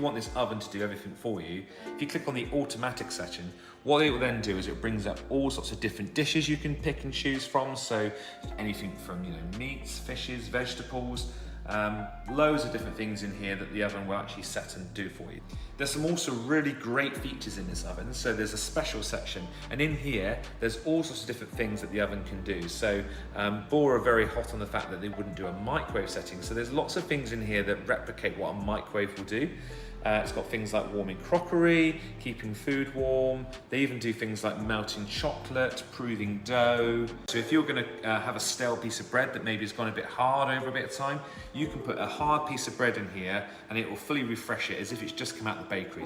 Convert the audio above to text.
You want this oven to do everything for you. If you click on the automatic section, what it will then do is it brings up all sorts of different dishes you can pick and choose from. So anything from meats, fishes, vegetables, loads of different things in here that the oven will actually set and do for you. There's some also really great features in this oven. So there's a special section, and in here there's all sorts of different things that the oven can do. So Bora are very hot on the fact that they wouldn't do a microwave setting. So there's lots of things in here that replicate what a microwave will do. It's got things like warming crockery, keeping food warm. They even do things like melting chocolate, proving dough. So if you're going to have a stale piece of bread that maybe has gone a bit hard over a bit of time, you can put a hard piece of bread in here and it will fully refresh it as if it's just come out of the bakery.